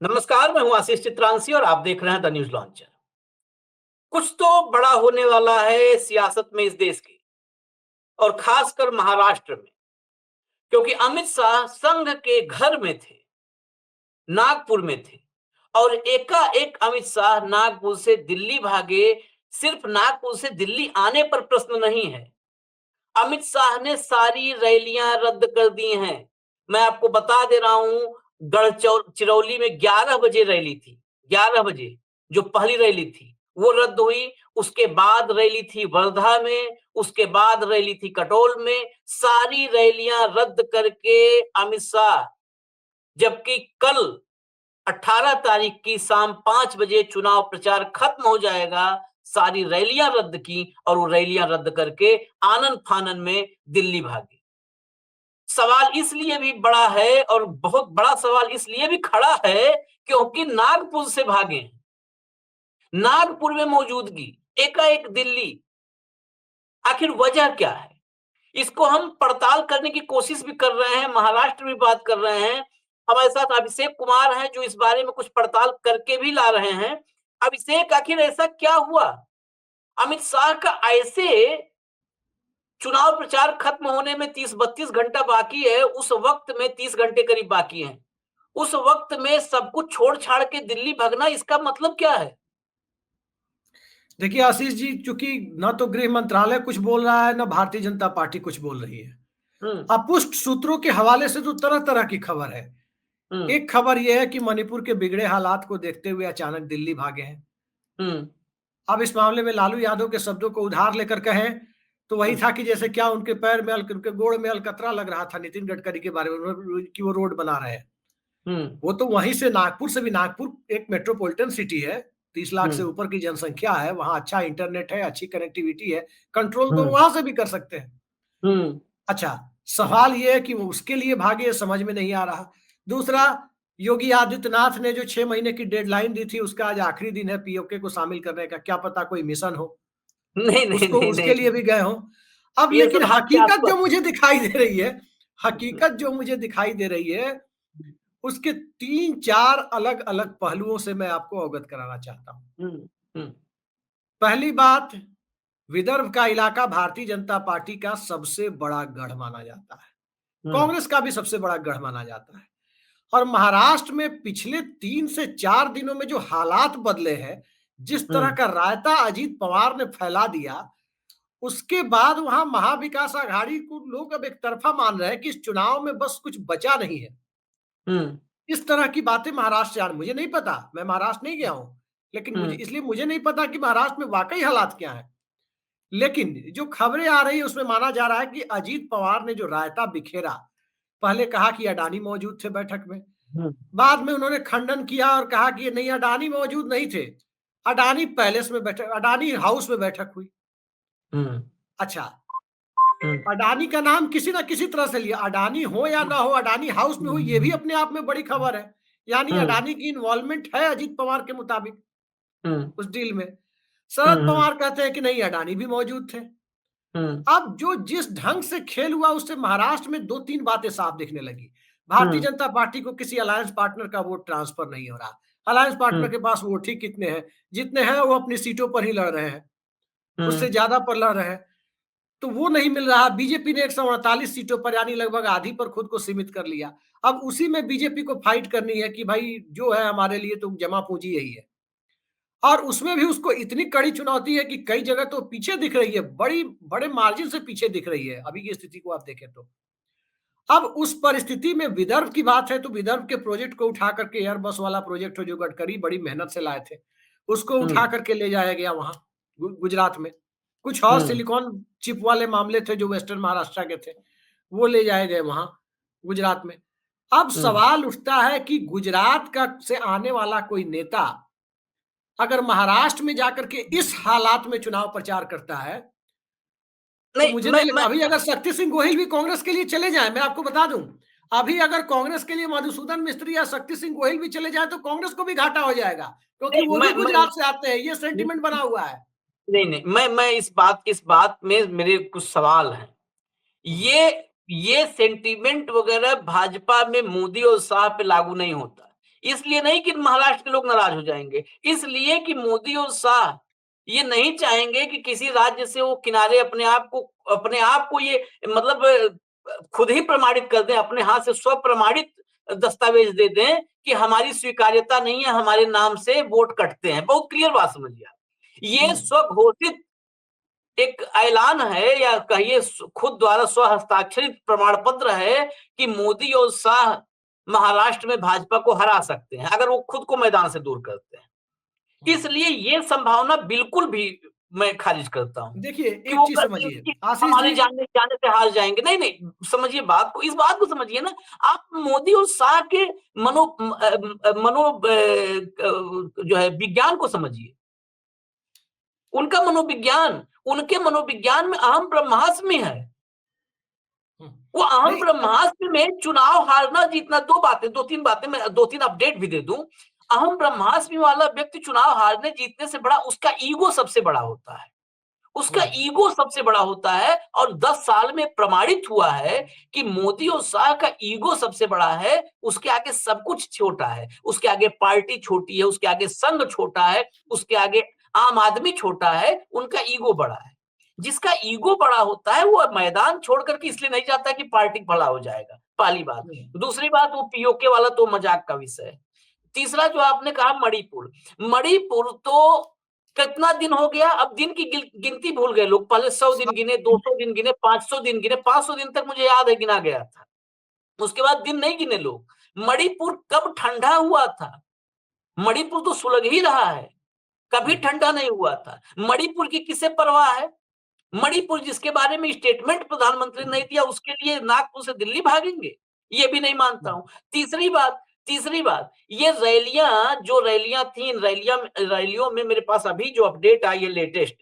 नमस्कार, मैं हूं आशीष चित्रांशी और आप देख रहे हैं द न्यूज लॉन्चर। कुछ तो बड़ा होने वाला है सियासत में इस देश की, और खासकर महाराष्ट्र में, क्योंकि अमित शाह संघ के घर में थे, नागपुर में थे, और एकाएक अमित शाह नागपुर से दिल्ली भागे। सिर्फ नागपुर से दिल्ली आने पर प्रश्न नहीं है, अमित शाह ने सारी रैलियां रद्द कर दी हैं। मैं आपको बता दे रहा हूं, चिरौली में 11 बजे रैली थी। 11 बजे जो पहली रैली थी वो रद्द हुई। उसके बाद रैली थी वर्धा में, उसके बाद रैली थी कटोल में। सारी रैलियां रद्द करके अमित शाह, जबकि कल 18 तारीख की शाम 5 बजे चुनाव प्रचार खत्म हो जाएगा, सारी रैलियां रद्द की और वो रैलियां रद्द करके आनन फानन में दिल्ली भागे। सवाल इसलिए भी बड़ा है, और बहुत बड़ा सवाल इसलिए भी खड़ा है क्योंकि नागपुर से भागे, नागपुर में मौजूदगी, एकाएक दिल्ली। आखिर वजह क्या है? इसको हम पड़ताल करने की कोशिश भी कर रहे हैं, महाराष्ट्र में बात कर रहे हैं। हमारे साथ अभिषेक कुमार हैं जो इस बारे में कुछ पड़ताल करके भी ला रहे हैं। अभिषेक, आखिर ऐसा क्या हुआ? अमित शाह का ऐसे चुनाव प्रचार खत्म होने में 30-32 घंटा बाकी है, उस वक्त में 30 घंटे करीब बाकी हैं, उस वक्त में सब कुछ छोड़ छाड़ के दिल्ली भागना, इसका मतलब क्या है? देखिए आशीष जी, चूंकि न तो गृह मंत्रालय कुछ बोल रहा है, न भारतीय जनता पार्टी कुछ बोल रही है। हम्म। अपुष्ट सूत्रों के हवाले से तो तरह तरह की खबर है। हम्म। एक खबर यह है कि मणिपुर के बिगड़े हालात को देखते हुए अचानक दिल्ली भागे हैं। हम्म। अब इस मामले में लालू यादव के शब्दों को उधार लेकर कहें तो वही हम्म। था कि जैसे क्या उनके पैर में उनके गोड़ में अलकतरा लग रहा था नितिन गडकरी के बारे में कि वो रोड बना रहे हैं। हम्म। वो तो वहीं से नागपुर से भी, नागपुर एक मेट्रोपॉलिटन सिटी है, 30 लाख से हम्म। ऊपर की जनसंख्या है, वहां अच्छा इंटरनेट है, अच्छी कनेक्टिविटी है, कंट्रोल तो हम्म। वहां से भी कर सकते हैं। हम्म। अच्छा, सवाल ये है कि वो उसके लिए भागे, समझ में नहीं आ रहा। दूसरा, योगी आदित्यनाथ ने जो 6 महीने की डेडलाइन दी थी, उसका आज आखिरी दिन है पीओके को शामिल करने का। क्या पता कोई मिशन हो, नहीं नहीं उसको नहीं उसके लिए नहीं, भी गए हो। अब ये लेकिन सब हकीकत जो हास्यास्पद मुझे दिखाई दे रही है, है। हकीकत जो मुझे दिखाई दे रही है, उसके 3-4 अलग-अलग पहलुओं से मैं आपको अवगत कराना चाहता हूँ। हम्म। हम्म। पहली बात, विदर्भ का इलाका भारतीय जनता पार्टी का सबसे बड़ा गढ़ माना जाता है। हम्म। कांग्रेस का भी सबसे बड़ा गढ़ माना जाता है। और महाराष्ट्र में पिछले 3 से 4 दिनों में जो हालात बदले हैं, जिस तरह हम्म। का रायता अजीत पवार ने फैला दिया, उसके बाद वहां महाविकास आघाड़ी को लोग अब एक तरफा मान रहे हैं कि इस चुनाव में बस कुछ बचा नहीं है। हम्म। इस तरह की बातें महाराष्ट्र से आ रही, मुझे नहीं पता, मैं महाराष्ट्र नहीं गया हूं, लेकिन हम्म। मुझे नहीं पता कि महाराष्ट्र में वाकई हालात क्या है। लेकिन जो खबरें आ रही है उसमें माना जा रहा है कि अजीत पवार ने जो रायता बिखेरा, पहले कहा कि अडानी मौजूद थे बैठक में, हम्म। बाद में उन्होंने खंडन किया और कहा कि नहीं, अडानी मौजूद नहीं थे, अडानी पैलेस में बैठक, अडानी हाउस में बैठक हुई। हम्म। अच्छा, हम्म। अडानी का नाम किसी ना किसी तरह से लिया, अडानी हो या ना हो, अडानी हाउस में हो, ये भी अपने आप में बड़ी खबर है। यानी हम्म। अडानी की इन्वॉल्वमेंट है अजीत पवार के मुताबिक हम्म। उस डील में। शरद हम्म। पवार कहते हैं कि नहीं, अडानी भी मौजूद थे। हम्म। अब जो जिस ढंग से खेल हुआ, उससे महाराष्ट्र में 2-3 बातें साफ दिखने लगी। भारतीय हम्म। जनता पार्टी को किसी अलायंस पार्टनर का वोट ट्रांसफर नहीं हो रहा। अलायंस पार्टनर हम्म। के पास वोट ही कितने हैं, जितने हैं वो अपनी सीटों पर ही लड़ रहे हैं, उससे हम्म। ज्यादा पर लड़ रहे हैं, तो वो नहीं मिल रहा। बीजेपी ने 148 सीटों पर, यानी लगभग आधी पर खुद को सीमित कर लिया। अब उसी में बीजेपी को फाइट करनी है कि भाई जो है हमारे लिए तो जमा पूंजी यही है। और उसमें भी उसको इतनी कड़ी चुनौती है कि कई जगह तो पीछे दिख रही है, बड़ी बड़े मार्जिन से पीछे दिख रही है अभी की स्थिति को आप देखें तो। अब उस परिस्थिति में विदर्भ की बात है तो विदर्भ के प्रोजेक्ट को उठा करके, एयरबस वाला प्रोजेक्ट हो जो गडकरी बड़ी मेहनत से लाए थे, उसको उठा हम्म। करके ले जाया गया वहां गुजरात में। कुछ और हम्म। सिलिकॉन चिप वाले मामले थे जो वेस्टर्न महाराष्ट्र के थे, वो ले जाए गए वहां गुजरात में। अब हम्म। सवाल उठता है कि गुजरात का से आने वाला कोई नेता अगर महाराष्ट्र में जाकर के इस हालात में चुनाव प्रचार करता है, तो नहीं, मुझे मैं नहीं लगता। मैं अभी अगर शक्ति सिंह गोहिल भी कांग्रेस के लिए चले जाए, मैं आपको बता दूं, अभी अगर कांग्रेस के लिए मधुसूदन मिस्त्री या शक्ति सिंह गोहिल भी चले जाए तो कांग्रेस को भी घाटा हो जाएगा, क्योंकि नहीं वो भी मैं गुजरात से आते हैं, ये सेंटिमेंट बना हुआ है। नहीं नहीं, मैं इस बात में मेरे कुछ सवाल हैं। हम्म। ये ये सेंटीमेंट वगैरह भाजपा में मोदी और शाह पे लागू नहीं होता। इसलिए नहीं कि महाराष्ट्र के लोग नाराज हो जाएंगे, इसलिए कि मोदी और शाह ये नहीं चाहेंगे कि किसी राज्य से वो किनारे अपने आप को ये मतलब खुद ही प्रमाणित कर दें, अपने हाथ से स्व प्रमाणित दस्तावेज दे दें कि हमारी स्वीकार्यता नहीं है, हमारे नाम से वोट कटते हैं। बहुत क्लियर बात समझिए, ये स्वघोषित एक ऐलान है या कहिए खुद द्वारा स्व हस्ताक्षरित प्रमाण पत्र है कि मोदी और शाह महाराष्ट्र में भाजपा को हरा सकते हैं अगर वो खुद को मैदान से दूर करते हैं। इसलिए ये संभावना बिल्कुल भी मैं खारिज करता हूं देखिए कि एक वो चीज करते हैं समझिए कि आशीष हमारे जी, जाने जाने से हार जाएंगे। नहीं नहीं, समझिए बात को, इस बात को समझिए ना। आप मोदी और शाह के जो है विज्ञान को समझिए, उनका मनोविज्ञान, उनके मनोविज्ञान में अहम ब्रह्मास्मि है। वो अहम नहीं ब्रह्मास्त्र में चुनाव हारना जीतना दो तीन बातें मैं दो तीन अपडेट भी दे दूं। अहम ब्रह्मास्त्र वाला व्यक्ति चुनाव हारने जीतने से बड़ा उसका ईगो सबसे बड़ा होता है, उसका ईगो सबसे बड़ा होता है। और 10 साल में प्रमाणित हुआ है कि मोदी और शाह का ईगो सबसे बड़ा है, उसके आगे सब कुछ छोटा है, उसके आगे पार्टी छोटी है, उसके आगे संघ छोटा है, उसके आगे आम आदमी छोटा है, उनका ईगो बड़ा है। जिसका ईगो बड़ा होता है वो मैदान छोड़ करके इसलिए नहीं जाता कि पार्टी भला हो जाएगा, पहली बात। दूसरी बात, वो पीओके वाला तो मजाक का विषय है। तीसरा जो आपने कहा मणिपुर, मणिपुर तो कितना दिन हो गया, अब दिन की गिनती भूल गए लोग। पहले 100 दिन गिने, 200 दिन गिने, 500 दिन गिने, 500 दिन तक मुझे याद है गिना गया था, उसके बाद दिन नहीं गिने लोग। मणिपुर कब ठंडा हुआ था? मणिपुर तो सुलग ही रहा है, कभी ठंडा नहीं हुआ था। मणिपुर की किसे परवाह है? मणिपुर जिसके बारे में स्टेटमेंट प्रधानमंत्री ने नहीं दिया, उसके लिए नागपुर से दिल्ली भागेंगे? ये भी नहीं मानता हूं। तीसरी बात, ये रैलियां थी, रैलियों में मेरे पास अभी जो अपडेट आई है लेटेस्ट,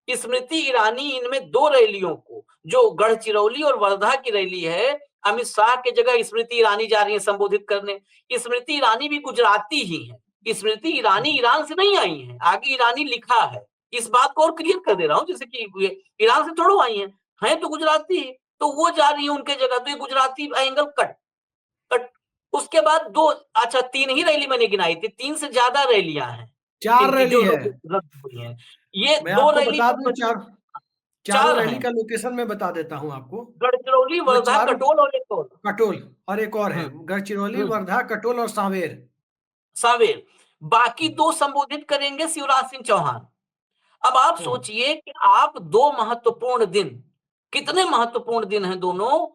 स्मृति ईरानी इनमें 2 रैलियों को, जो गढ़चिरौली और वर्धा की रैली है, अमित शाह के जगह स्मृति ईरानी जा रही है संबोधित करने। स्मृति ईरानी भी गुजराती ही है, स्मृति ईरानी ईरान से नहीं आई है, आगे ईरानी लिखा है। इस बात को और क्लियर कर दे रहा हूं, जैसे कि ईरान से थोड़ा आई है तो गुजराती है, तो वो जा रही है उनके जगह, तो ये गुजराती एंगल कट कट। उसके बाद 2, अच्छा 3 ही रैली मैंने गिनाई थी, 3 से ज्यादा रैलियां हैं 4 इनकी रैली जो है। रद्द हुई हैं। ये मैं 2 आपको रैली बता तो दूं, चारों 4 रैली हैं, का लोकेशन मैं बता देता हूं आपको। गढ़चिरौली, वो वर्धा, चारों, कटोल और एक और कटोल और एक और है, हम्म गढ़चिरौली, हम्म वर्धा, कटोल और सांवेर। सावेर। बाकी 2 संबोधित करेंगे शिवराज सिंह चौहान। अब आप हम्म सोचिए कि आप 2 महत्वपूर्ण दिन, कितने महत्वपूर्ण दिन हैं दोनों,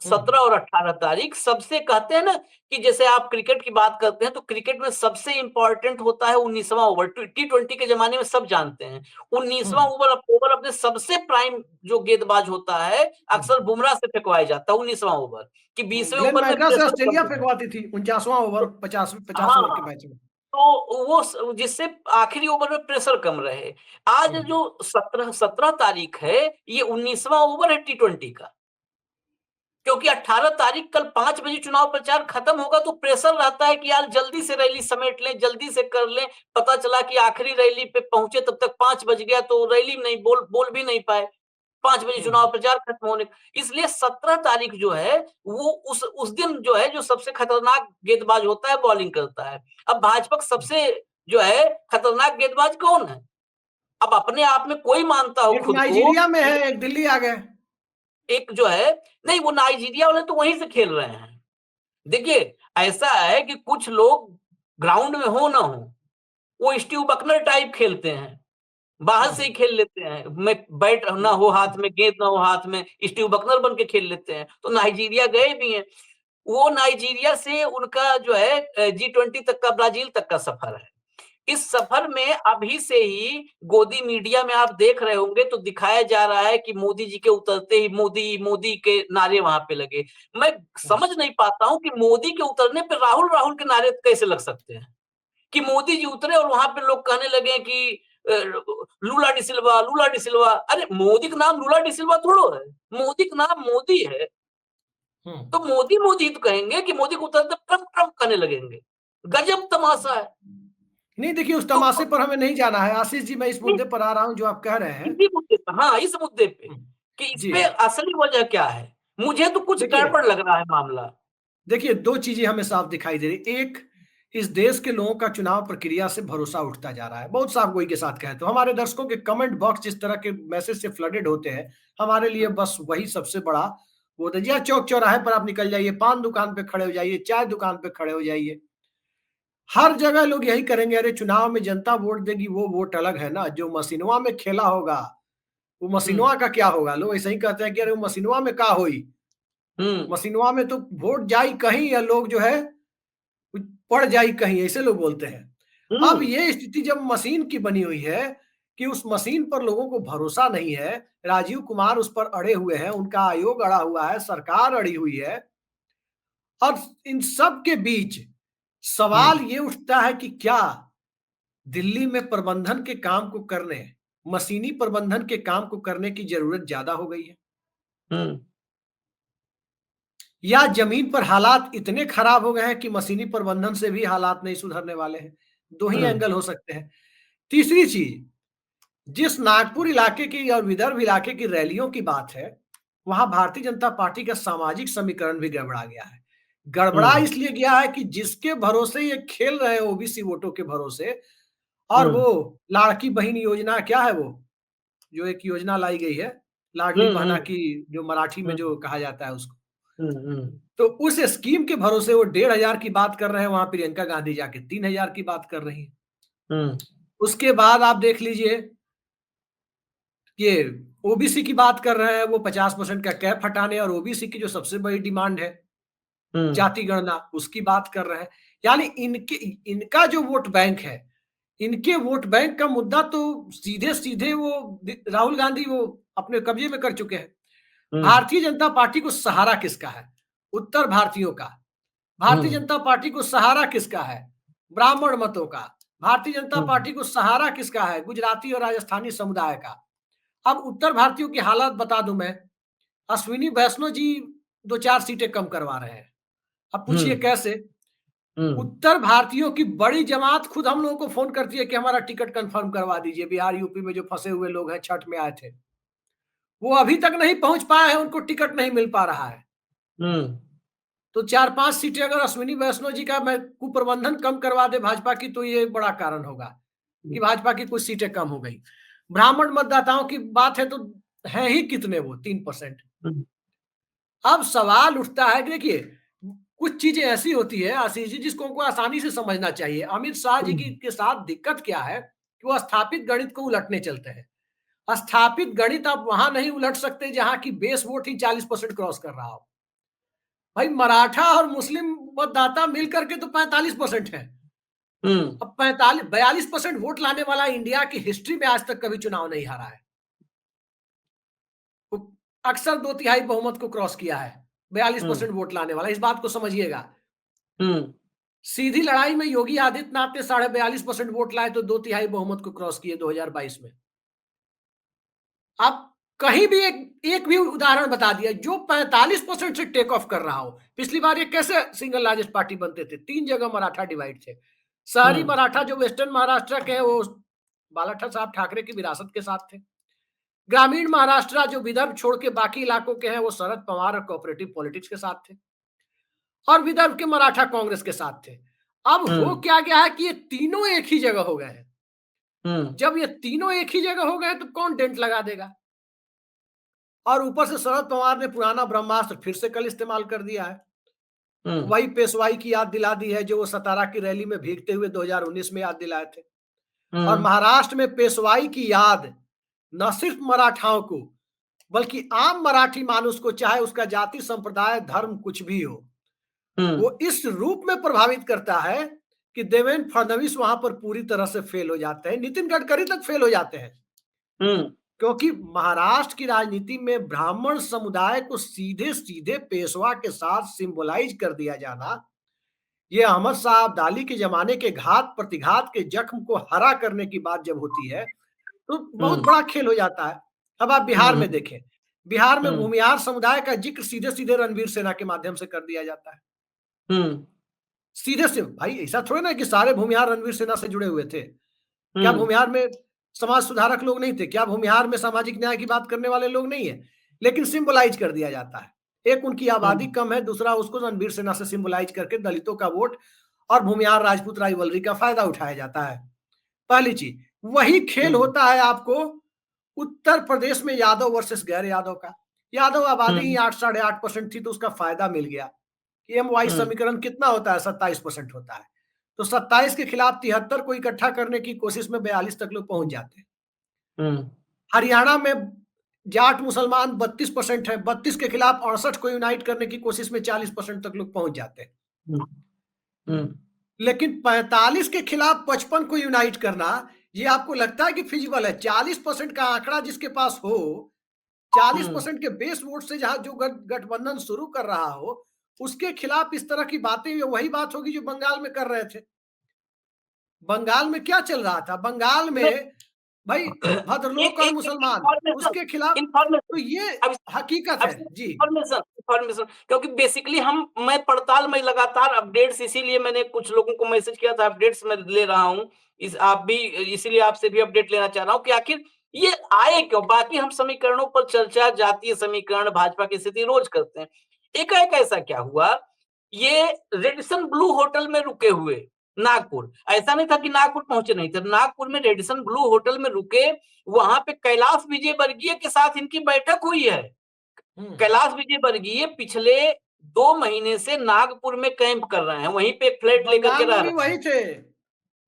17 और 18 तारीख। सबसे कहते हैं ना कि जैसे आप क्रिकेट की बात करते हैं तो क्रिकेट में सबसे इंपॉर्टेंट होता है 19वां ओवर। T20 के जमाने में सब जानते हैं 19वां ओवर अपने सबसे प्राइम जो गेंदबाज होता है अक्सर बुमराह से फेंकवाया जाता है 19वां ओवर, कि 20वें ग्लेन ओवर में मैकग्रा से प्रेशर ऑस्ट्रेलिया कम है। फेंकवाती थी 49वां ओवर, तो 50 ओवर के हाँ, मैच में। तो वो जिससे आखिरी ओवर में प्रेशर कम रहे। आज जो 17 तारीख है ये 19वां ओवर है T20 का, क्योंकि 18 तारीख कल 5 बजे चुनाव प्रचार खत्म होगा, तो प्रेशर रहता है कि यार जल्दी से रैली समेट लें, जल्दी से कर लें। पता चला कि आखिरी रैली पे पहुंचे तब तक 5 बज गया, तो रैली नहीं बोल भी नहीं पाए, 5 बजे चुनाव प्रचार खत्म होने। इसलिए 17 तारीख जो है वो उस दिन जो है जो सबसे खतरनाक गेंदबाज होता है बॉलिंग करता है। अब भाजपा सबसे जो है खतरनाक गेंदबाज कौन है? अब अपने आप में कोई मानता हो एक खुद को नाइजीरिया में कि है, एक दिल्ली आ गए। एक जो है, नहीं वो नाइजीरिया वाले तो वहीं से खेल रहे हैं। देखिए ऐसा है कि कुछ लोग ग्राउंड में हो ना हो, वो स्टीव बकनर टाइप खेलते हैं, बाहर से ही खेल लेते हैं। मैं बैट ना हो हाथ में, गेंद ना हो हाथ में, स्टीव बकनर बन के खेल लेते हैं। तो नाइजीरिया गए भी हैं। वो नाइजीरिया से उनका जो है G20 तक का, ब्राजील तक का सफर है। इस सफर में अभी से ही गोदी मीडिया में आप देख रहे होंगे तो दिखाया जा रहा है कि मोदी जी के उतरते ही मोदी मोदी के नारे वहां पे लगे। मैं समझ नहीं पाता हूं कि मोदी के उतरने पे राहुल राहुल के नारे कैसे लग सकते हैं, कि मोदी जी उतरे और वहां पे लोग कहने लगे कि लूला डिसिल्वा, लूला डिसिल्वा। अरे मोदी का नाम लूला डिसिल्वा थोड़ो है, मोदी का नाम मोदी है। तो मोदी मोदी तो कहेंगे कि मोदी को उतरते ट्रम्प ट्रम्प कहने लगेंगे। गजब तमाशा है। नहीं देखिए, उस तो तमाशे पर हमें नहीं जाना है आशीष जी, मैं इस मुद्दे पर आ रहा हूं जो आप कह रहे हैं। इसी मुद्दे पर, हाँ इस मुद्दे पे, कि इस जी पे असली वजह क्या है। मुझे तो कुछ देखिए, गड़बड़ लग रहा है मामला। देखिए दो चीजें हमें साफ दिखाई दे रही। एक, इस देश के लोगों का चुनाव प्रक्रिया से भरोसा उठता जा रहा है। बहुत साफ गोई के साथ कहें तो हमारे दर्शकों के कमेंट बॉक्स जिस तरह के मैसेज से फ्लडेड होते हैं, हमारे लिए बस वही सबसे बड़ा वो होता है। या चौक चौराहे पर आप निकल जाइए, पान दुकान पे खड़े हो जाइए, चाय दुकान पे खड़े हो जाइए, हर जगह लोग यही करेंगे, अरे चुनाव में जनता वोट देगी, वो वोट अलग है ना, जो मशीनवा में खेला होगा वो मशीनवा का क्या होगा। लोग ऐसे ही कहते हैं कि अरे वो मशीनवा में का होई, मशीनवा में तो वोट जाई कहीं या लोग जो है पड़ जाई कहीं, ऐसे लोग बोलते हैं। अब ये स्थिति जब मशीन की बनी हुई है कि उस मशीन पर लोगों को भरोसा नहीं है, राजीव कुमार उस पर अड़े हुए हैं, उनका आयोग अड़ा हुआ है, सरकार अड़ी हुई है, और इन सब के बीच सवाल ये उठता है कि क्या दिल्ली में प्रबंधन के काम को करने, मशीनी प्रबंधन के काम को करने की जरूरत ज्यादा हो गई है, या जमीन पर हालात इतने खराब हो गए हैं कि मशीनी प्रबंधन से भी हालात नहीं सुधरने वाले हैं। दो ही एंगल हो सकते हैं। तीसरी चीज, जिस नागपुर इलाके की और विदर्भ इलाके की रैलियों की बात है, वहां भारतीय जनता पार्टी का सामाजिक समीकरण भी गड़बड़ा गया है। गड़बड़ा इसलिए गया है कि जिसके भरोसे ये खेल रहे हैं ओबीसी वोटों के भरोसे, और वो लाड़की बहन योजना क्या है, वो जो एक योजना लाई गई है लाडली बहना की, जो मराठी में जो कहा जाता है उसको, तो उस स्कीम के भरोसे वो 1,500 की बात कर रहे हैं, वहां प्रियंका गांधी जाके 3,000 की बात कर रही है। उसके बाद आप देख लीजिए ये ओबीसी की बात कर रहे हैं, वो 50% का कैप हटाने, और ओबीसी की जो सबसे बड़ी डिमांड है जाति गणना, उसकी बात कर रहे हैं। यानी इनका जो वोट बैंक है, इनके वोट बैंक का मुद्दा तो सीधे सीधे वो राहुल गांधी वो अपने कब्जे में कर चुके हैं। भारतीय जनता पार्टी को सहारा किसका है? उत्तर भारतीयों का। भारतीय जनता पार्टी को सहारा किसका है? ब्राह्मण मतों का। भारतीय जनता पार्टी को सहारा किसका है? गुजराती और राजस्थानी समुदाय का। अब उत्तर भारतीयों की हालत बता दूं मैं, अश्विनी वैष्णव जी 2-4 सीटें कम करवा रहे हैं। अब पूछिए कैसे? उत्तर भारतीयों की बड़ी जमात खुद हम लोगों को फोन करती है कि हमारा टिकट कंफर्म करवा दीजिए। बिहार यूपी में जो फंसे हुए लोग हैं, छठ में आए थे, वो अभी तक नहीं पहुंच पाए हैं, उनको टिकट नहीं मिल पा रहा है। तो 4-5 सीटें अगर अश्विनी वैष्णव जी का मैं कुप्रबंधन कम करवा दे भाजपा की, तो ये बड़ा कारण होगा कि भाजपा की कुछ सीटें कम हो गई। ब्राह्मण मतदाताओं की बात है तो है ही कितने, वो 3%। अब सवाल उठता है कि देखिए कुछ चीजें ऐसी होती है आशीष जी जिसको हमको आसानी से समझना चाहिए। अमित शाह जी की के साथ दिक्कत क्या है कि वो स्थापित गणित को उलटने चलते हैं। स्थापित गणित आप वहां नहीं उलट सकते जहां की बेस वोट ही 40% क्रॉस कर रहा हो। भाई मराठा और मुस्लिम मतदाता मिलकर के तो 45% है। अब 42% वोट लाने वाला इंडिया की हिस्ट्री में आज तक कभी चुनाव नहीं हारा है। अक्सर 2/3 बहुमत को क्रॉस किया है। 42% वोट लाने वाला, इस बात को समझिएगा। सीधी लड़ाई में योगी आदित्यनाथ ने 42.5% वोट लाए तो 2/3 बहुमत को क्रॉस किए 2022 में। आप कहीं भी एक भी उदाहरण बता दिया जो 45% से टेक ऑफ कर रहा हो। पिछली बार ये कैसे सिंगल लार्जेस्ट पार्टी बनते थे? 3 जगह मराठा डिवाइड थे। शहरी मराठा जो वेस्टर्न महाराष्ट्र के हैं, वो बालाठा साहब ठाकरे की विरासत के साथ थे। ग्रामीण महाराष्ट्र जो विदर्भ छोड़ के बाकी इलाकों के हैं, वो शरद पवार और कोऑपरेटिव पॉलिटिक्स के साथ थे, और विदर्भ के मराठा कांग्रेस के साथ थे। अब हो क्या गया है कि ये तीनों एक ही जगह हो गए हैं। जब ये तीनों एक ही जगह हो गए तो कौन डेंट लगा देगा? और ऊपर से शरद पवार ने पुराना ब्रह्मास्त्र फिर से कल इस्तेमाल कर दिया है। वही पेशवाई की याद दिला दी है जो वो सतारा की रैली में भीगते हुए 2019 में याद दिलाए थे। और महाराष्ट्र में पेशवाई की याद न सिर्फ मराठाओं को बल्कि आम मराठी मानुष को, चाहे उसका जाति संप्रदाय धर्म कुछ भी हो, वो इस रूप में प्रभावित करता है कि देवेंद्र फडणवीस वहां पर पूरी तरह से फेल हो जाते हैं, नितिन गडकरी तक फेल हो जाते हैं। क्योंकि महाराष्ट्र की राजनीति में ब्राह्मण समुदाय को सीधे सीधे पेशवा के साथ सिंबलाइज कर दिया जाना, ये अहमद शाह अब्दाली के जमाने के घात प्रतिघात के जख्म को हरा करने की बात जब होती है तो बहुत बड़ा खेल हो जाता है। अब आप बिहार में देखें, बिहार में भूमिहार समुदाय का जिक्र सीधे सीधे रणवीर सेना के माध्यम से कर दिया जाता है। सीधे से भाई, ऐसा थोड़ा ना कि सारे भूमिहार रणवीर सेना से जुड़े हुए थे। क्या भूमिहार में समाज सुधारक लोग नहीं थे? क्या भूमिहार में सामाजिक न्याय की बात करने वाले लोग नहीं है? लेकिन सिंबलाइज कर दिया जाता है। एक, उनकी आबादी कम है, दूसरा उसको रणवीर सेना से सिंबलाइज करके दलितों का वोट और भूमिहार राजपूत राइवलरी का फायदा उठाया जाता है। पहली चीज। वही खेल होता है आपको उत्तर प्रदेश में यादव वर्सेस गैर यादव का। यादव आबादी ही 8-8.5% थी, तो उसका फायदा मिल गया कि एम वाई समीकरण कितना होता है, 27% होता है। तो 27 के खिलाफ 73 को इकट्ठा करने की कोशिश में 42 तक लोग पहुंच जाते हैं। हरियाणा में जाट मुसलमान 32% है, 32 के खिलाफ 68 को यूनाइट करने की कोशिश में 40% तक लोग पहुंच जाते हैं। लेकिन 45 के खिलाफ 55 को यूनाइट करना, ये आपको लगता है कि फिजिबल है? 40% का आंकड़ा जिसके पास हो, 40% के बेस वोट से जहां जो गठबंधन शुरू कर रहा हो, उसके खिलाफ इस तरह की बातें, वही बात होगी जो बंगाल में कर रहे थे। बंगाल में क्या चल रहा था? बंगाल में भाई भद्रलोक और मुसलमान, उसके खिलाफ। तो ये हकीकत है जी। इंफॉर्मेशन क्योंकि बेसिकली मैं पड़ताल में लगातार अपडेट्स, इसीलिए मैंने कुछ लोगों को मैसेज किया था, अपडेट्स मैं ले रहा हूँ। आप भी, इसीलिए आपसे भी अपडेट लेना चाह रहा हूँ कि आखिर ये आए क्यों। बाकी हम समीकरणों पर चर्चा, जातीय समीकरण, भाजपा की स्थिति रोज करते हैं। एकाएक ऐसा क्या हुआ, ये रेडिसन ब्लू होटल में रुके हुए नागपुर, ऐसा नहीं था कि नागपुर पहुंचे नहीं थे, नागपुर में रेडिसन ब्लू होटल में रुके, वहां पे कैलाश विजयवर्गीय के साथ इनकी बैठक हुई है। कैलाश विजयवर्गीय पिछले 2 महीने से नागपुर में कैंप कर रहे हैं, वहीं पे फ्लैट लेकर के रह रहे हैं। वही थे,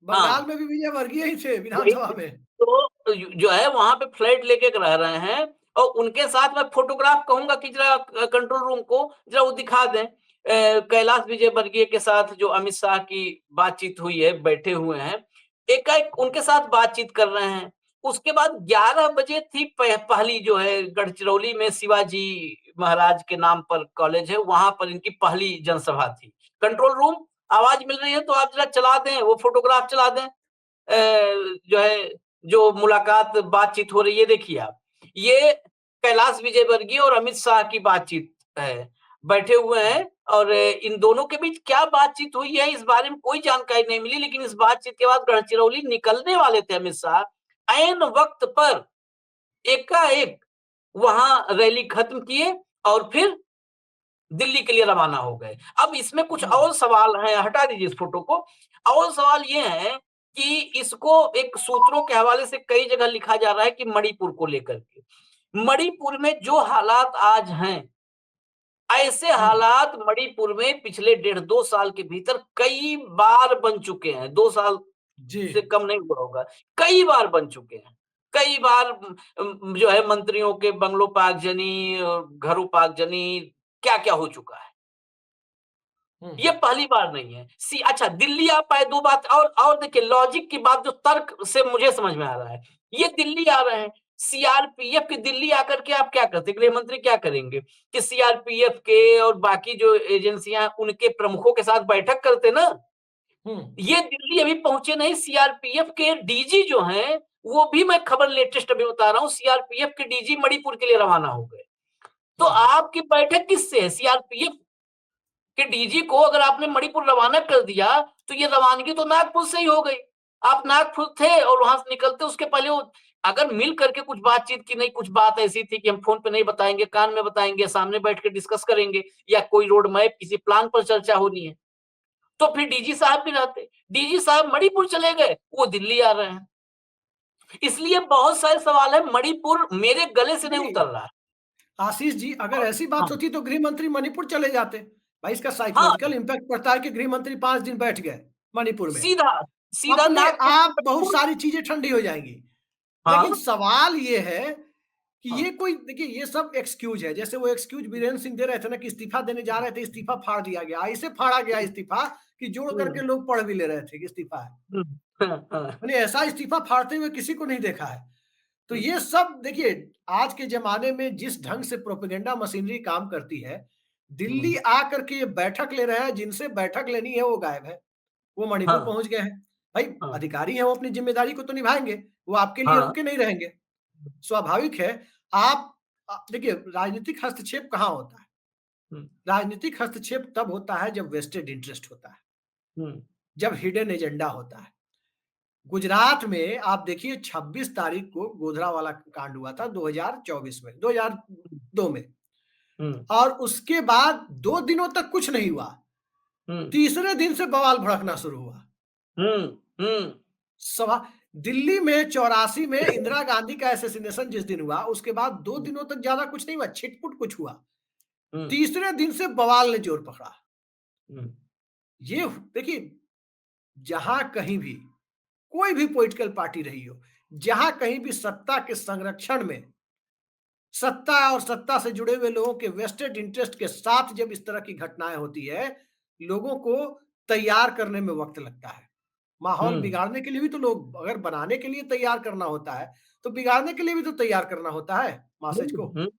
बंगाल में भी विजयवर्गीय ही थे विधानसभा में। तो जो है वहां पे फ्लैट लेके रह रहे हैं, और उनके साथ मैं फोटोग्राफ कहूंगा कि जरा कंट्रोल रूम को जरा वो दिखा दें। कैलाश विजयवर्गीय के साथ जो अमित शाह की बातचीत हुई है, बैठे हुए हैं, एकाएक उनके साथ बातचीत कर रहे हैं। उसके बाद 11 बजे थी पहली, जो है गढ़चिरौली में शिवाजी महाराज के नाम पर कॉलेज है, वहां पर इनकी पहली जनसभा थी। कंट्रोल रूम, आवाज मिल रही है तो आप जरा चला दें, वो फोटोग्राफ चला दें। जो है, जो मुलाकात बातचीत हो रही है, देखिए आप, ये कैलाश विजयवर्गीय और अमित शाह की बातचीत है, बैठे हुए हैं। और इन दोनों के बीच क्या बातचीत हुई है इस बारे में कोई जानकारी नहीं मिली, लेकिन इस बातचीत के बाद गढ़चिरौली निकलने वाले थे अमित शाह, ऐन वक्त पर एकाएक वहां रैली खत्म किए और फिर दिल्ली के लिए रवाना हो गए। अब इसमें कुछ और सवाल हैं, हटा दीजिए इस फोटो को। और सवाल ये है कि इसको एक सूत्रों के हवाले से कई जगह लिखा जा रहा है कि मणिपुर को लेकर के, मणिपुर में जो हालात आज हैं, ऐसे हालात मणिपुर में पिछले 1.5-2 साल के भीतर कई बार बन चुके हैं। 2 साल से कम नहीं हुआ होगा, कई बार बन चुके हैं। कई बार जो है मंत्रियों के बंगलों पर आगजनी, घरों पर आगजनी, क्या क्या हो चुका है। ये पहली बार नहीं है। अच्छा, दिल्ली आप आए, 2 बात और देखिए, लॉजिक की बात जो तर्क से मुझे समझ में आ रहा है, ये दिल्ली आ रहे हैं, सीआरपीएफ के दिल्ली आकर के आप क्या करते, गृह मंत्री क्या करेंगे कि सीआरपीएफ के और बाकी जो एजेंसियां उनके प्रमुखों के साथ बैठक करते ना। ये दिल्ली अभी पहुंचे नहीं, सीआरपीएफ के डीजी जो हैं, वो भी, मैं खबर लेटेस्ट अभी बता रहा हूं, सीआरपीएफ के डीजी मणिपुर के लिए रवाना हो गए। तो आपकी बैठक किससे है? सीआरपीएफ कि डीजी को अगर आपने मणिपुर रवाना कर दिया, तो ये रवानगी तो नागपुर से ही हो गई। आप नागपुर थे और वहां से निकलते उसके पहले वो अगर मिल करके कुछ बातचीत की, नहीं, कुछ बात ऐसी थी कि हम फोन पे नहीं बताएंगे, कान में बताएंगे, सामने बैठ के डिस्कस करेंगे, या कोई रोड मैप, किसी प्लान पर चर्चा होनी है, तो फिर डीजी साहब भी रहते। डीजी साहब मणिपुर चले गए, वो दिल्ली आ रहे हैं। इसलिए बहुत सारे सवाल है, मणिपुर मेरे गले से नहीं उतर रहा है। आशीष जी, अगर ऐसी बात होती तो गृह मंत्री मणिपुर चले जाते। भाई, इसका साइकोलॉजिकल इंपैक्ट पड़ता है कि गृह मंत्री 5 दिन बैठ गए मणिपुर में, सीधा सीधा अपने नागपुर आप बहुत सारी चीजें ठंडी हो जाएंगी। लेकिन सवाल ये है कि ये कोई, देखिए, ये सब एक्सक्यूज है। जैसे वो एक्सक्यूज वीरेंद्र सिंह दे रहे थे ना कि इस्तीफा देने जा रहे थे, इस्तीफा फाड़ दिया गया, ऐसे फाड़ा गया इस्तीफा कि जोड़ करके लोग पढ़ भी ले रहे थे कि इस्तीफा है। मैंने ऐसा इस्तीफा फाड़ते हुए किसी को नहीं देखा है। तो ये सब देखिए, आज के जमाने में जिस ढंग से प्रोपेगेंडा मशीनरी काम करती है, दिल्ली आकर के ये बैठक ले रहे हैं, जिनसे बैठक लेनी है वो गायब है, वो मणिपुर पहुंच गए हैं। भाई, अधिकारी हैं, वो अपनी जिम्मेदारी को तो निभाएंगे, वो आपके लिए रुके नहीं रहेंगे। स्वाभाविक है। आप देखिए, राजनीतिक हस्तक्षेप कहाँ होता है? राजनीतिक हस्तक्षेप तब होता है जब वेस्टेड इंटरेस्ट होता है, जब हिडन एजेंडा होता है। गुजरात में आप देखिए, 26 तारीख को गोधरा वाला कांड हुआ था 2024 में, 2002 में, और उसके बाद 2 दिनों तक कुछ नहीं हुआ। हम्म, तीसरे दिन से बवाल भड़कना शुरू हुआ। हम्म, हम्म, सवा दिल्ली में 84 में इंदिरा गांधी का असैसिनेशन जिस दिन हुआ, उसके बाद 2 दिनों तक ज़्यादा कुछ नहीं हुआ, छिटपुट कुछ हुआ। हम्म, तीसरे दिन से बवाल ने जोर पकड़ा। हम्म, ये देखिए, जहां कहीं भी कोई भी पॉलिटिकल पार्टी रही हो, जहां कहीं भी सत्ता के संरक्षण में, सत्ता और सत्ता से जुड़े हुए लोगों के वेस्टेड इंटरेस्ट के साथ जब इस तरह की घटनाएं होती है, लोगों को तैयार करने में वक्त लगता है। माहौल हम्म, बिगाड़ने के लिए भी तो लोग, अगर बनाने के लिए तैयार करना होता है, तो बिगाड़ने के लिए भी तो तैयार करना होता है मैसेज को, हम्म,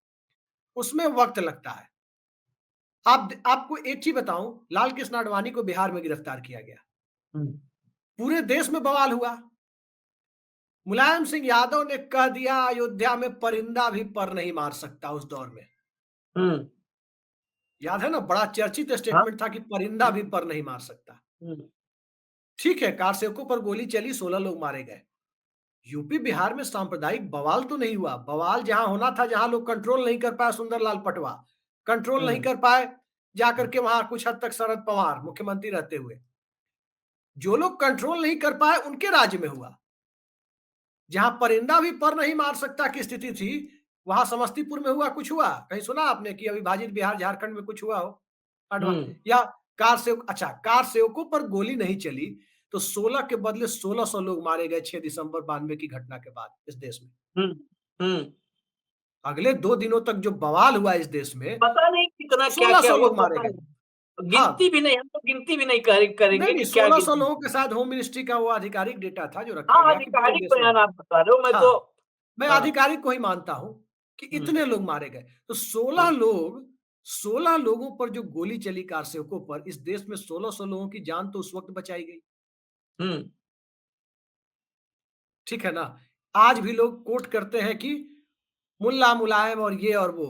उसमें वक्त लगता है। आपको एक चीज बताऊं, लाल कृष्ण आडवाणी को बिहार में गिरफ्तार किया गया, हम्म, पूरे देश में बवाल हुआ। मुलायम सिंह यादव ने कह दिया अयोध्या में परिंदा भी पर नहीं मार सकता उस दौर में। हम्म, याद है ना, बड़ा चर्चित हाँ, स्टेटमेंट था कि परिंदा भी पर नहीं मार सकता। हम्म, ठीक है, कार सेवकों पर गोली चली, 16 लोग मारे गए। यूपी बिहार में सांप्रदायिक बवाल तो नहीं हुआ। बवाल जहां होना था, जहां लोग कंट्रोल नहीं कर पाए, सुंदरलाल पटवा कंट्रोल नहीं हम्म, कर पाए, जाकर के वहां कुछ हद तक शरद पवार मुख्यमंत्री रहते हुए, जो लोग कंट्रोल नहीं कर पाए उनके राज्य में हुआ। जहां परिंदा भी पर नहीं मार सकता की स्थिति थी, वहां समस्तीपुर में हुआ, कुछ हुआ कहीं सुना आपने कि अविभाजित बिहार झारखंड में कुछ हुआ हो? अडवा हम्म, या कार सेवक, अच्छा कार सेवकों पर गोली नहीं चली, तो 16 के बदले 1600 लोग मारे गए 6 दिसंबर 92 की घटना के बाद इस देश में। हम्म, हम्म। अगले 2 दिनों तक जो बवाल हुआ इस देश में, पता नहीं कितना क्या क्या 1600 हुआ, लोग मारे पता गए। नहीं, हाँ, गिनती भी नहीं, हम तो गिनती भी नहीं नहीं करेंगे नहीं, कि क्या 1600 गिनती। लोगों के साथ होम मिनिस्ट्री का वो आधिकारिक डेटा था जो रखा हाँ, गया कि पूरे आधिकारिक देश में बयान हुआ। आप बता रहे हो, मैं तो। हाँ, मैं हाँ। आधिकारिक को ही मानता हूं कि हम्म, इतने लोग मारे गए। तो 16 हम्म, लोग, 16 लोगों पर जो गोली चली कार सेवकों पर, इस देश में 1600 लोगों की जान तो उस वक्त बचाई गई। हम्म, ठीक है ना? आज भी लोग कोट करते हैं कि मुल्ला मुलायम और ये और वो।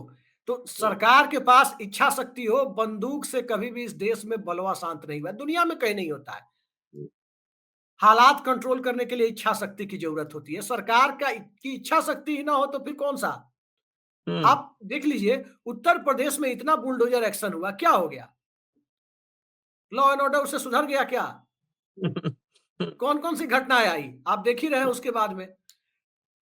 तो हम्म, सरकार के पास इच्छा शक्ति हो, बंदूक से कभी भी इस देश में बलवा शांत नहीं हुआ, दुनिया में कहीं नहीं होता है। हालात कंट्रोल करने के लिए इच्छा शक्ति की जरूरत होती है। सरकार का की इच्छा शक्ति ही ना हो तो फिर कौन सा? हम्म, आप देख लीजिए, उत्तर प्रदेश में इतना बुलडोजर एक्शन हुआ, क्या हो गया? लॉ एंड ऑर्डर उससे सुधर गया क्या? कौन कौन सी घटनाएं आई आप देख ही रहे हैं उसके बाद में।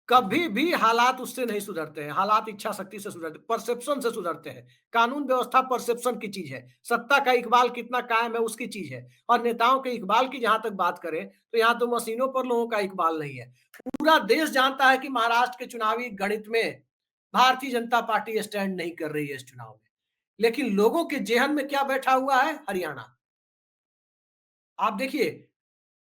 कभी भी हालात उससे नहीं सुधरते हैं, हालात इच्छा शक्ति से सुधरते, परसेप्शन से सुधरते हैं। कानून व्यवस्था परसेप्शन की चीज है, सत्ता का इकबाल कितना कायम है उसकी चीज है। और नेताओं के इकबाल की जहां तक बात करें, तो यहाँ तो मशीनों पर लोगों का इकबाल नहीं है। पूरा देश जानता है कि महाराष्ट्र के चुनावी गणित में भारतीय जनता पार्टी स्टैंड नहीं कर रही है इस चुनाव में। लेकिन लोगों के जेहन में क्या बैठा हुआ है? हरियाणा। आप देखिए,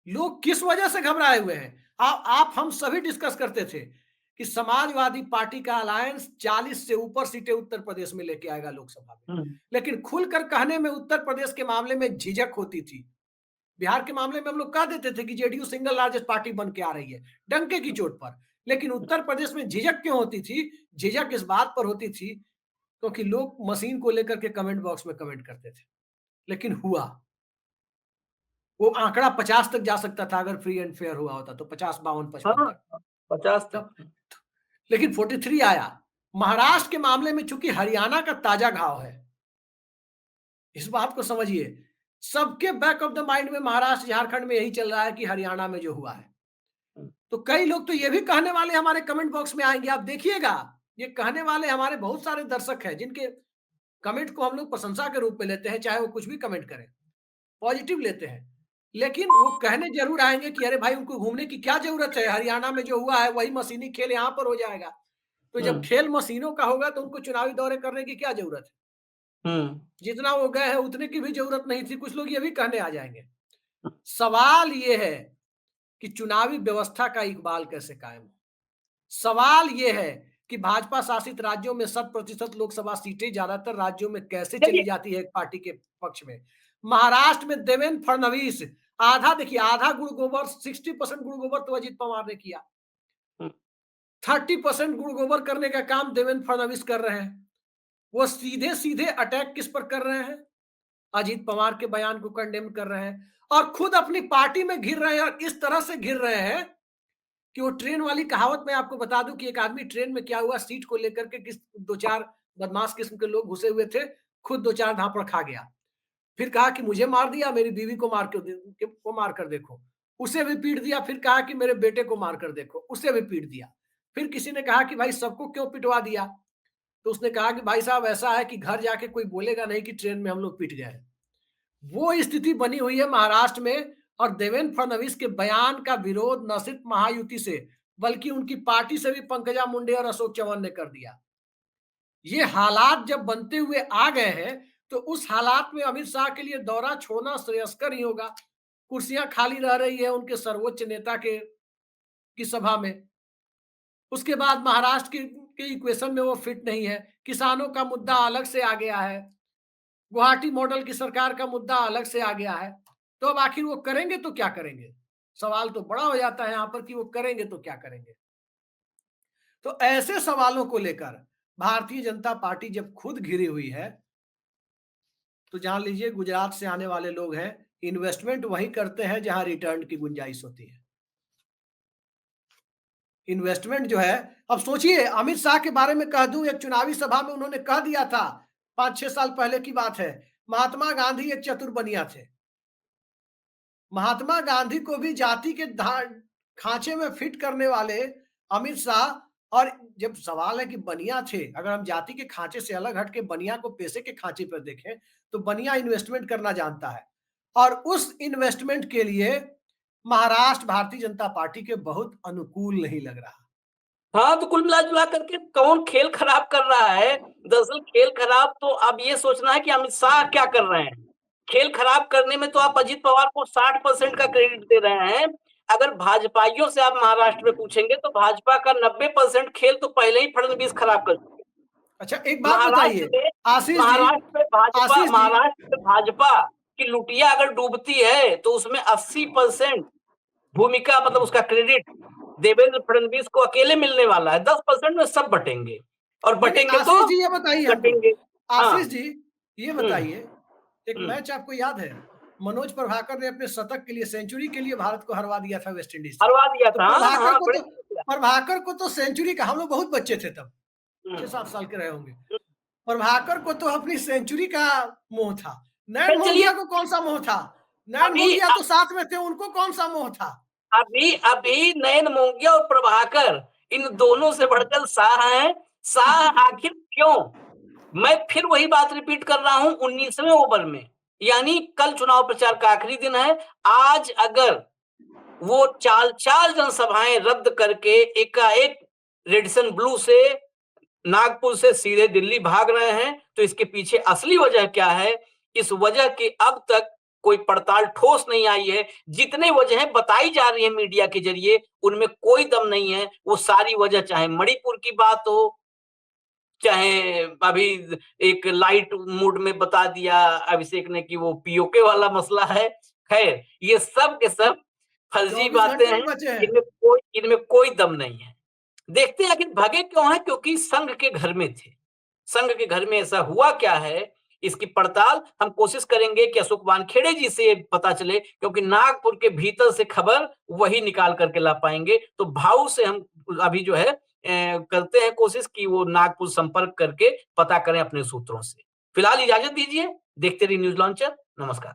लोग किस वजह से घबराए हुए हैं। आप हम सभी डिस्कस करते थे कि समाजवादी पार्टी का अलायंस 40 से ऊपर सीटें उत्तर प्रदेश में लेके आएगा लोकसभा में। हम्म, लेकिन खुलकर कहने में उत्तर प्रदेश के मामले में झिझक होती थी। बिहार के मामले में हम लोग कह देते थे कि जेडीयू सिंगल लार्जेस्ट पार्टी बन के आ रही है, डंके की चोट पर। लेकिन उत्तर प्रदेश में झिझक क्यों होती थी? झिझक इस बात पर होती थी क्योंकि लोग मशीन को लेकर के कमेंट बॉक्स में कमेंट करते थे। लेकिन हुआ, वो आंकड़ा 50 तक जा सकता था अगर फ्री एंड फेयर हुआ होता, तो 50, 52, 55 हाँ, तक। 50 तो तक। लेकिन 43 आया। महाराष्ट्र के मामले में चूंकि हरियाणा का ताजा घाव है, इस बात को समझिए। सबके बैक ऑफ द माइंड में महाराष्ट्र झारखंड में यही चल रहा है कि हरियाणा में जो हुआ है। हम्म, तो कई लोग तो ये भी कहने वाले हमारे कमेंट बॉक्स में आएंगे, आप देखिएगा। ये कहने वाले हमारे बहुत सारे दर्शक हैं जिनके कमेंट को हम लोग प्रशंसा के रूप में लेते हैं, चाहे वो कुछ भी कमेंट करें, पॉजिटिव लेते हैं। लेकिन वो कहने जरूर आएंगे कि अरे भाई, उनको घूमने की क्या जरूरत है, हरियाणा में जो हुआ है वही मशीनी खेल यहाँ पर हो जाएगा। तो जब हम्म, खेल मशीनों का होगा तो उनको चुनावी दौरे करने की क्या जरूरत है? हम्म, जितना वो गए हैं उतने की भी जरूरत नहीं थी, कुछ लोग ये भी कहने आ जाएंगे। सवाल ये है कि चुनावी व्यवस्था का इकबाल कैसे कायम हो। सवाल ये है कि भाजपा शासित राज्यों में 100% लोकसभा सीटें ज्यादातर राज्यों में कैसे चली देखिए। जाती है एक पार्टी के पक्ष में। महाराष्ट्र में देवेंद्र फडणवीस, आधा देखिए, आधा गुड़ गोबर, 60% गुड़ गोबर तो अजीत पवार ने किया, हम्म, 30% गुड़ गोबर करने का काम देवेंद्र फडणवीस कर रहे हैं। वो सीधे सीधे अटैक किस पर कर रहे हैं? अजीत पवार के बयान को कंडेम कर रहे हैं और खुद अपनी पार्टी में घिर रहे हैं, और इस तरह से घिर रहे हैं कि वो ट्रेन वाली कहावत मैं आपको बता दूं कि एक आदमी ट्रेन में क्या हुआ, सीट को लेकर के किस दो चार बदमाश किस्म के लोग घुसे हुए थे, खुद दो चार धापड़ खा गया। फिर कहा कि मुझे मार दिया, मेरी बीवी को मार कर देखो, उसे भी पीट दिया। फिर कहा कि मेरे बेटे को मार कर देखो, उसे भी पीट दिया। फिर किसी ने कहा कि भाई सबको क्यों पिटवा दिया? तो उसने कहा कि भाई साहब ऐसा है कि घर जाके कोई बोलेगा नहीं कि ट्रेन में हम लोग पिट गए हैं। वो स्थिति बनी हुई है महाराष्ट्र में, और देवेंद्र फडणवीस के बयान का विरोध न सिर्फ महायुति से बल्कि उनकी पार्टी से भी पंकजा मुंडे और अशोक चौहान ने कर दिया। ये हालात जब बनते हुए आ गए हैं, तो उस हालात में अमित शाह के लिए दौरा छोड़ना श्रेयस्कर ही होगा। कुर्सियां खाली रह रही है उनके सर्वोच्च नेता की सभा में। उसके बाद महाराष्ट्र के इक्वेशन में वो फिट नहीं है। किसानों का मुद्दा अलग से आ गया है। गुवाहाटी मॉडल की सरकार का मुद्दा अलग से आ गया है। तो अब आखिर वो करेंगे तो क्या करेंगे? सवाल तो बड़ा हो जाता है यहां पर कि वो करेंगे तो क्या करेंगे? तो ऐसे सवालों को लेकर भारतीय जनता पार्टी जब खुद घिरी हुई है, तो जान लीजिए गुजरात से आने वाले लोग हैं, इन्वेस्टमेंट वहीं करते हैं जहां रिटर्न की गुंजाइश होती है। इन्वेस्टमेंट जो है, अब सोचिए अमित शाह के बारे में कह दूं, एक चुनावी सभा में उन्होंने कह दिया था, 5-6 साल पहले की बात है, महात्मा गांधी एक चतुर बनिया थे। महात्मा गांधी को भी जाति के खांचे में फिट करने वाले अमित शाह, और जब सवाल है कि बनिया थे, अगर हम जाति के खांचे से अलग हट के बनिया को पैसे के खांचे पर देखें, तो बनिया इन्वेस्टमेंट करना जानता है। और उस इन्वेस्टमेंट के लिए महाराष्ट्र भारतीय जनता पार्टी के बहुत अनुकूल नहीं लग रहा। हाँ, तो कुल मिला जुला करके कौन खेल खराब कर रहा है? दरअसल खेल खराब तो अब ये सोचना है कि अमित शाह क्या कर रहे हैं। खेल खराब करने में तो आप अजित पवार को 60% का क्रेडिट दे रहे हैं। अगर भाजपाइयों से आप महाराष्ट्र में पूछेंगे तो भाजपा का 90% खेल तो पहले ही फडणवीस खराब कर चुके। अच्छा, एक बात बताइए आशीष जी, महाराष्ट्र में भाजपा की लुटिया अगर डूबती है तो उसमें 80% भूमिका, मतलब उसका क्रेडिट देवेंद्र फडणवीस को अकेले मिलने वाला है। 10% में सब बटेंगे, और बटेंगे तो आशीष जी ये बताइए बटेंगे। आशीष जी ये बताइए, एक हम्म। मैच आपको याद है, मनोज प्रभाकर ने अपने शतक के लिए, सेंचुरी के लिए भारत को हरवा दिया था वेस्ट इंडीज से। हरवा दिया तो था। हाँ, प्रभाकर को तो सेंचुरी का, हम लोग बहुत बच्चे थे तब, 6-7 साल के रहे होंगे। प्रभाकर को तो अपनी सेंचुरी का मोह था। नयन मोंगिया को कौन सा मोह था? नयन मोंगिया तो साथ में थे, उनको कौन सा मोह था? अभी नयन मोंगिया और प्रभाकर इन दोनों से बढ़कर शाह हैं। शाह आखिर क्यों? मैं फिर वही बात रिपीट कर रहा हूं, 19वें ओवर में, यानी कल चुनाव प्रचार का आखिरी दिन है। आज अगर वो चाल जनसभाएं रद्द करके एकाएक रेडिसन ब्लू से, नागपुर से सीधे दिल्ली भाग रहे हैं, तो इसके पीछे असली वजह क्या है? इस वजह की अब तक कोई पड़ताल ठोस नहीं आई है। जितने वजहें बताई जा रही है मीडिया के जरिए, उनमें कोई दम नहीं है। वो सारी वजह, चाहे मणिपुर की बात हो, चाहे अभी एक लाइट मूड में बता दिया अभिषेक ने कि वो पीओके वाला मसला है, खैर ये सब के सब फर्जी बातें हैं। इनमें कोई दम नहीं है। देखते हैं आखिर भगे क्यों है? क्योंकि संघ के घर में थे। संघ के घर में ऐसा हुआ क्या है, इसकी पड़ताल हम कोशिश करेंगे कि अशोक वानखेड़े जी से पता चले, क्योंकि नागपुर के भीतर से खबर वही निकाल करके ला पाएंगे। तो भाऊ से हम अभी जो है करते हैं कोशिश कि वो नागपुर संपर्क करके पता करें अपने सूत्रों से। फिलहाल इजाजत दीजिए, देखते रहिए न्यूज लॉन्चर। नमस्कार।